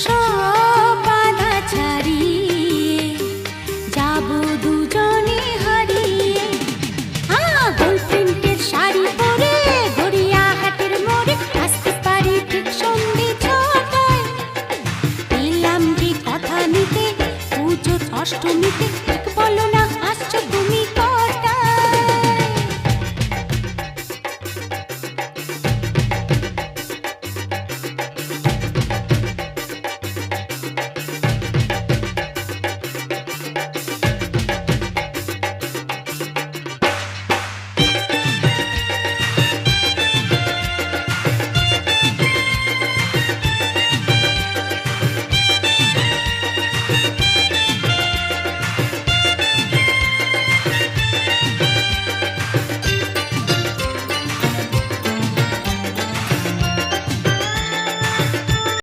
সব বাধা ছাড়িয়ে যাব দুজনে হারিয়ে। গোল প্রিন্টের শাড়ি পরে গড়িয়াহাটের মোড়ে আসতে পারি ঠিক সন্ধে 6টায়। এলাম যে কথা নিতে পুজো অষ্টমীতে।